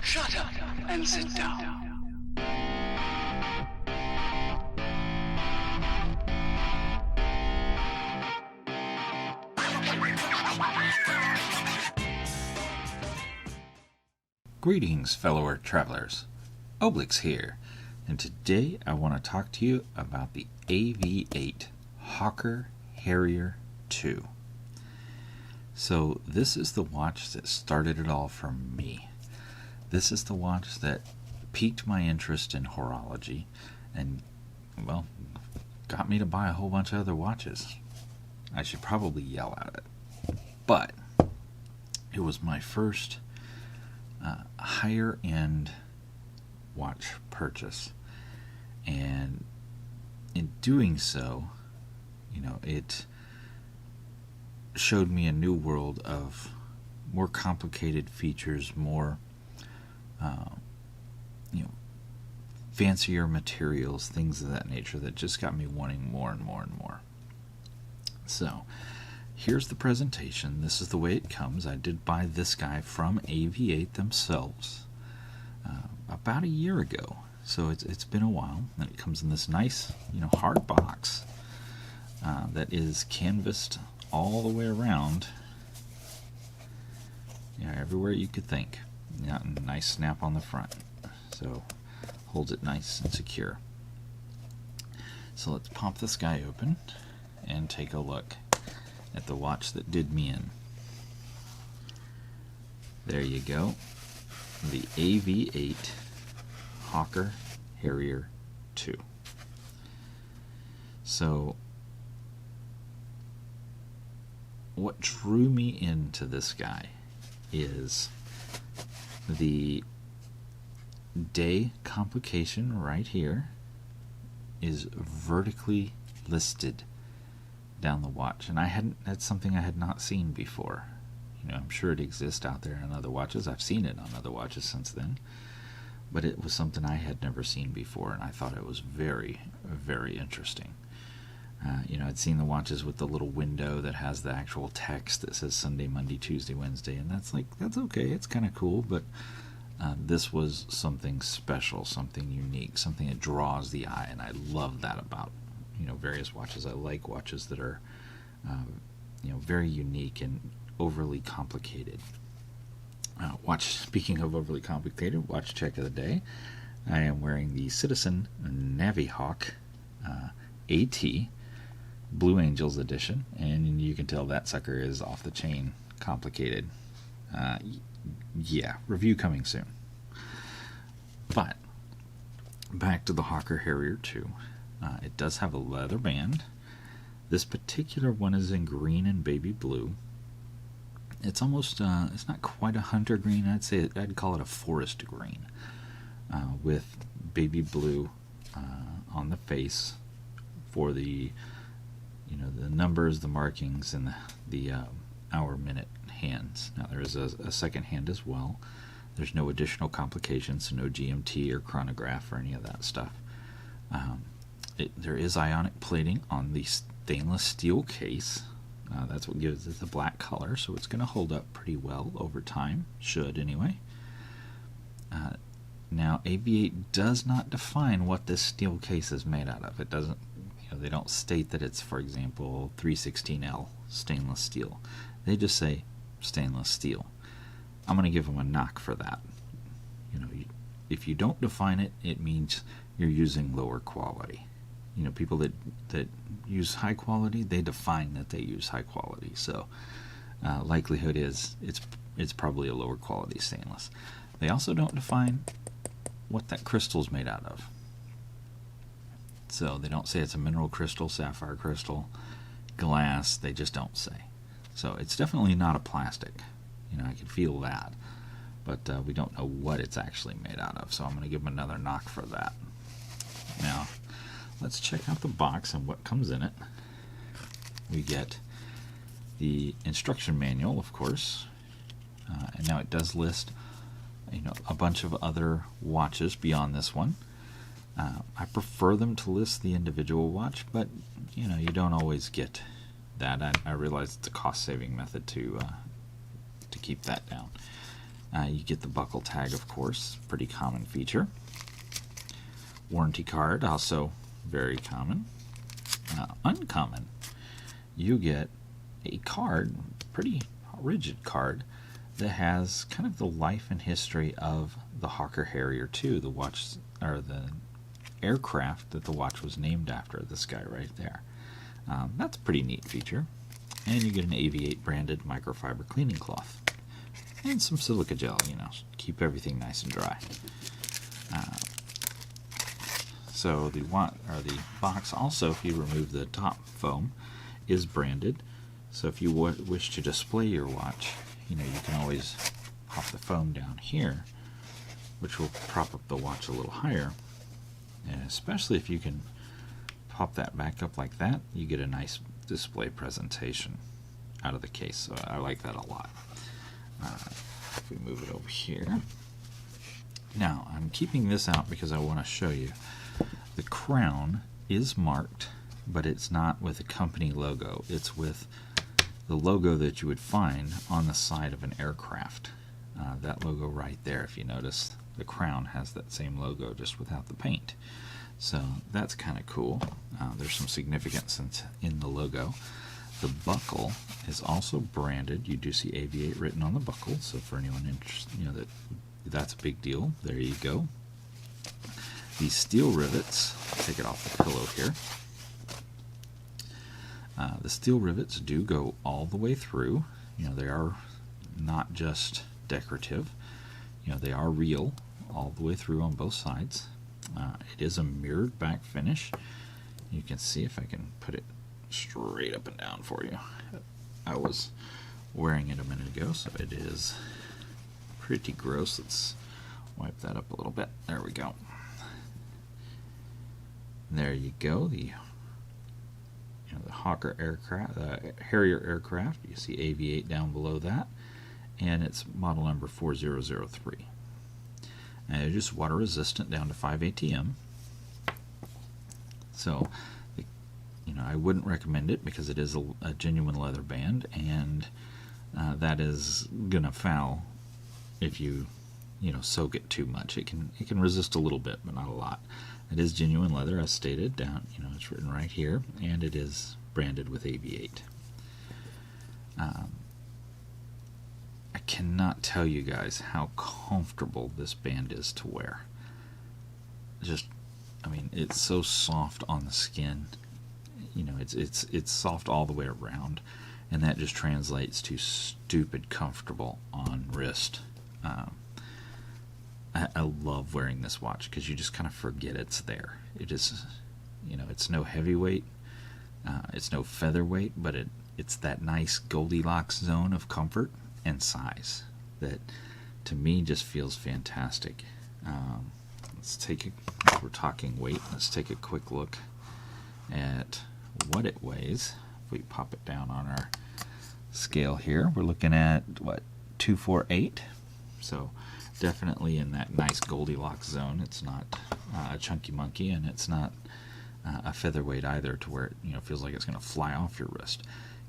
Shut up and sit down. Greetings, fellow travelers. Oblix here, and today I want to talk to you about the AV8 Hawker Harrier II. So this is the watch that started it all for me. This is the watch that piqued my interest in horology and, well, got me to buy a whole bunch of other watches. I should probably yell at it, but it was my first higher end watch purchase, and in doing so, it showed me a new world of more complicated features, more fancier materials, things of that nature that just got me wanting more and more and more. So here's the presentation. This is the way it comes. I did buy this guy from AV8 themselves about a year ago, so it's been a while. And it comes in this nice, hard box that is canvassed all the way around, everywhere you could think. A nice snap on the front, so holds it nice and secure. So let's pop this guy open and take a look at the watch that did me in. There you go, the AV8 Hawker Harrier II. So what drew me into this guy is the day complication right here is vertically listed down the watch, and that's something I had not seen before. I'm sure it exists out there in other watches. I've seen it on other watches since then, but it was something I had never seen before, and I thought it was very, very interesting. I'd seen the watches with the little window that has the actual text that says Sunday, Monday, Tuesday, Wednesday, and that's okay, it's kind of cool, but this was something special, something unique, something that draws the eye, and I love that about various watches. I like watches that are very unique and overly complicated. Speaking of overly complicated, watch check of the day. I am wearing the Citizen Navihawk AT Blue Angels edition, and you can tell that sucker is off the chain complicated. Review coming soon. But back to the Hawker Harrier II. It does have a leather band. This particular one is in green and baby blue. It's almost, it's not quite a hunter green. I'd call it a forest green, with baby blue on the face for the, the numbers, the markings, and the hour, minute hands. Now there is a second hand as well. There's no additional complications, so no GMT or chronograph or any of that stuff. There is ionic plating on the stainless steel case. That's what gives it the black color, so it's going to hold up pretty well over time. Should, anyway. Now, AV8 does not define what this steel case is made out of. It doesn't, they don't state that it's, for example, 316L stainless steel. They just say stainless steel. I'm going to give them a knock for that. If you don't define it, it means you're using lower quality. People that use high quality, they define that they use high quality. So likelihood is it's probably a lower quality stainless. They also don't define what that crystal's made out of. So they don't say it's a mineral crystal, sapphire crystal, glass. They just don't say. So it's definitely not a plastic. I can feel that. But we don't know what it's actually made out of. So I'm going to give them another knock for that. Now, let's check out the box and what comes in it. We get the instruction manual, of course, and now it does list, a bunch of other watches beyond this one. I prefer them to list the individual watch, but you don't always get that. I realize it's a cost-saving method to keep that down. You get the buckle tag, of course, pretty common feature. Warranty card, also very common. Uncommon, you get a card, pretty rigid card, that has kind of the life and history of the Hawker Harrier II, the watch, or the aircraft that the watch was named after, this guy right there. That's a pretty neat feature. And you get an AVI branded microfiber cleaning cloth. And some silica gel, keep everything nice and dry. So the box also, if you remove the top foam, is branded. So if you wish to display your watch, you can always pop the foam down here, which will prop up the watch a little higher. And especially if you can pop that back up like that, you get a nice display presentation out of the case. So I like that a lot. If we move it over here. Now, I'm keeping this out because I want to show you. The crown is marked, but it's not with a company logo. It's with the logo that you would find on the side of an aircraft. That logo right there, if you notice, the crown has that same logo just without the paint. So that's kind of cool. There's some significance in the logo. The buckle is also branded. You do see AVI written on the buckle, so for anyone interested, that's a big deal. There you go. These steel rivets, take it off the pillow here. The steel rivets do go all the way through. They are not just decorative. They are real all the way through on both sides. It is a mirrored back finish. You can see if I can put it straight up and down for you. I was wearing it a minute ago, so it is pretty gross. Let's wipe that up a little bit. There we go. There you go. The Hawker aircraft, Harrier aircraft. You see AV8 down below that, and it's model number 4003. And it's just water resistant down to 5 ATM. So, I wouldn't recommend it because it is a genuine leather band, and that is gonna foul if you soak it too much. It can resist a little bit, but not a lot. It is genuine leather, as stated down. It's written right here, and it is branded with AV8. I cannot tell you guys how comfortable this band is to wear. It's so soft on the skin. It's soft all the way around, and that just translates to stupid comfortable on wrist. I love wearing this watch because you just kind of forget it's there. It is, it's no heavyweight, it's no featherweight, but it's that nice Goldilocks zone of comfort and size that, to me, just feels fantastic. We're talking weight. Let's take a quick look at what it weighs. If we pop it down on our scale here, we're looking at 248. So definitely in that nice Goldilocks zone. It's not a chunky monkey, and it's not a featherweight either, to where it feels like it's going to fly off your wrist.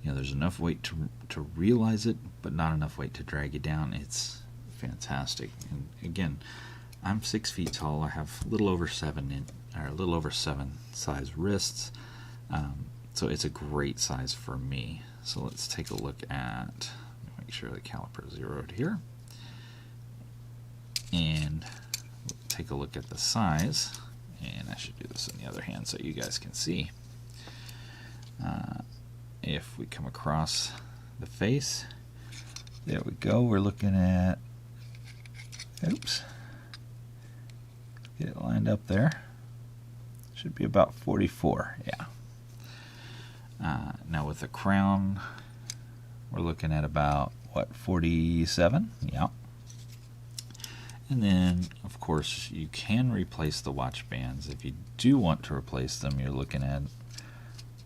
There's enough weight to realize it, but not enough weight to drag you down. It's fantastic. And again, I'm 6 feet tall. I have a little over 7 size wrists, so it's a great size for me. So let's take a look at, make sure the caliper is zeroed here, and take a look at the size. And I should do this on the other hand so you guys can see. If we come across the face, there we go. We're looking at, oops, get it lined up there. Should be about 44, yeah. Now with the crown, we're looking at about, 47? Yeah. And then, of course, you can replace the watch bands. If you do want to replace them, you're looking at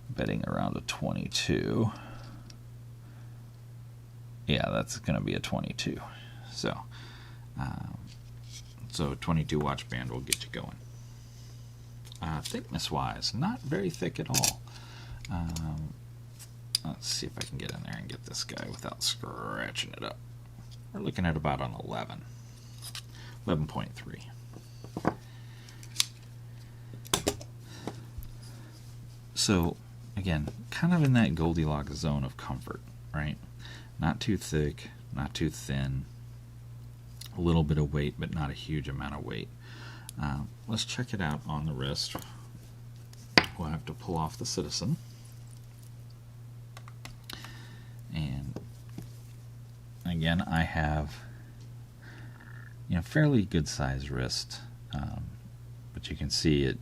betting around a 22. Yeah, that's going to be a 22. So, so a 22 watch band will get you going. Thickness-wise, not very thick at all. Let's see if I can get in there and get this guy without scratching it up. we're looking at about an 11.3. So again, kind of in that Goldilocks zone of comfort, right? Not too thick, not too thin, a little bit of weight, but not a huge amount of weight. Let's check it out on the wrist. We'll have to pull off the Citizen. And again, I have fairly good size wrist, but you can see it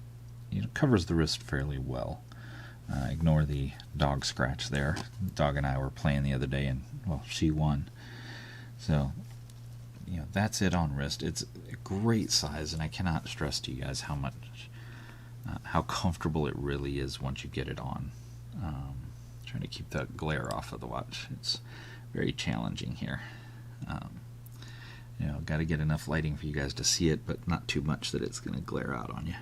covers the wrist fairly well. Ignore the dog scratch there. The dog and I were playing the other day, and well, she won. So that's it on wrist. It's a great size, and I cannot stress to you guys how comfortable it really is once you get it on. Trying to keep that glare off of the watch. It's very challenging here. Got to get enough lighting for you guys to see it, but not too much that it's going to glare out on you.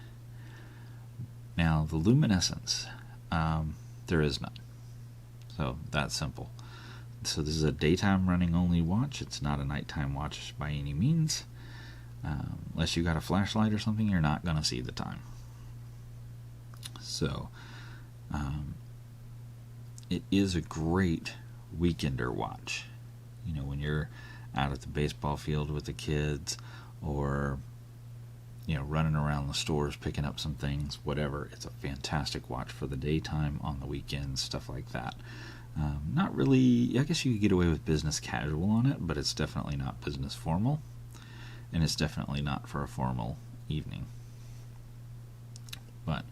Now, the luminescence, there is none. So that's simple. So this is a daytime running only watch. It's not a nighttime watch by any means. Unless you got a flashlight or something, you're not going to see the time. So it is a great weekender watch. When you're out at the baseball field with the kids, or running around the stores picking up some things, whatever. It's a fantastic watch for the daytime, on the weekends, stuff like that. Not really, I guess you could get away with business casual on it, but it's definitely not business formal, and it's definitely not for a formal evening. But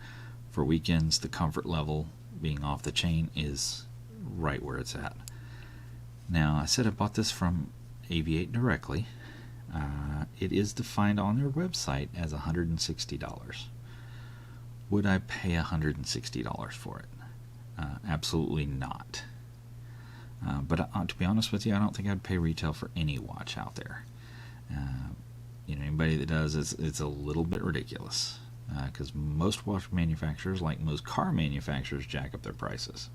for weekends, the comfort level being off the chain is right where it's at. Now, I said I bought this from AVI directly. It is defined on their website as $160. Would I pay $160 for it? Absolutely not. But to be honest with you, I don't think I'd pay retail for any watch out there. Anybody that does, it's a little bit ridiculous, because most watch manufacturers, like most car manufacturers, jack up their prices.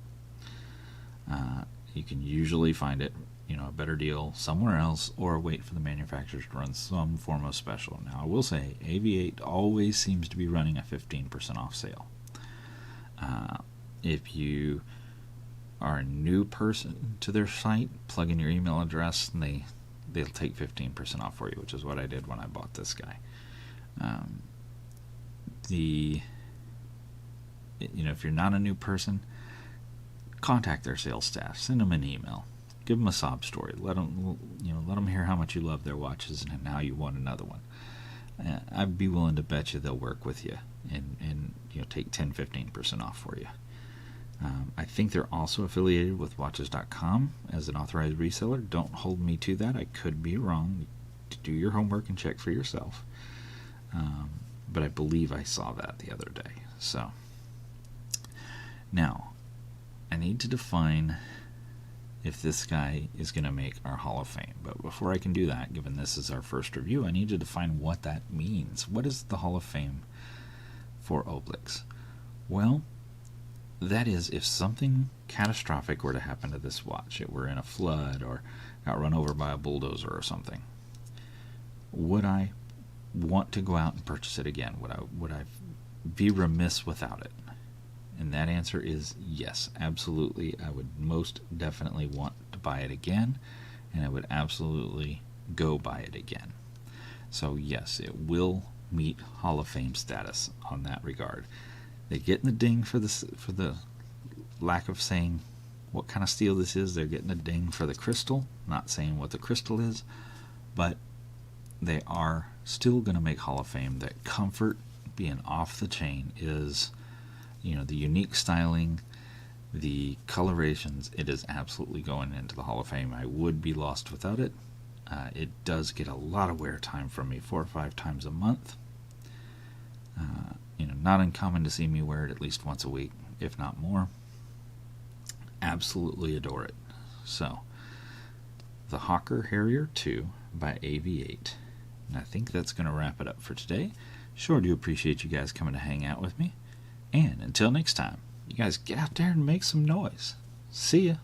You can usually find it, a better deal somewhere else, or wait for the manufacturers to run some form of special. Now, I will say, AV8 always seems to be running a 15% off sale. If you are a new person to their site, plug in your email address, and they'll take 15% off for you, which is what I did when I bought this guy. If you're not a new person, contact their sales staff, send them an email, give them a sob story, let them hear how much you love their watches and now you want another one. I'd be willing to bet you they'll work with you and take 10-15% off for you. I think they're also affiliated with Watches.com as an authorized reseller. Don't hold me to that. I could be wrong. Do your homework and check for yourself. But I believe I saw that the other day. So now I need to define if this guy is going to make our Hall of Fame. But before I can do that, given this is our first review, I need to define what that means. What is the Hall of Fame for Obelix? Well, that is, if something catastrophic were to happen to this watch, it were in a flood or got run over by a bulldozer or something, would I want to go out and purchase it again? Would I be remiss without it? And that answer is yes, absolutely. I would most definitely want to buy it again, and I would absolutely go buy it again. So yes, it will meet Hall of Fame status on that regard. They get in the ding for the lack of saying what kind of steel this is. They're getting a ding for the crystal, not saying what the crystal is, but they are still going to make Hall of Fame. That comfort being off the chain is, the unique styling, the colorations, it is absolutely going into the Hall of Fame. I would be lost without it. It does get a lot of wear time from me 4 or 5 times a month. Not uncommon to see me wear it at least once a week, if not more. Absolutely adore it. So, the Hawker Harrier II by AV8. And I think that's going to wrap it up for today. Sure do appreciate you guys coming to hang out with me. And until next time, you guys get out there and make some noise. See ya.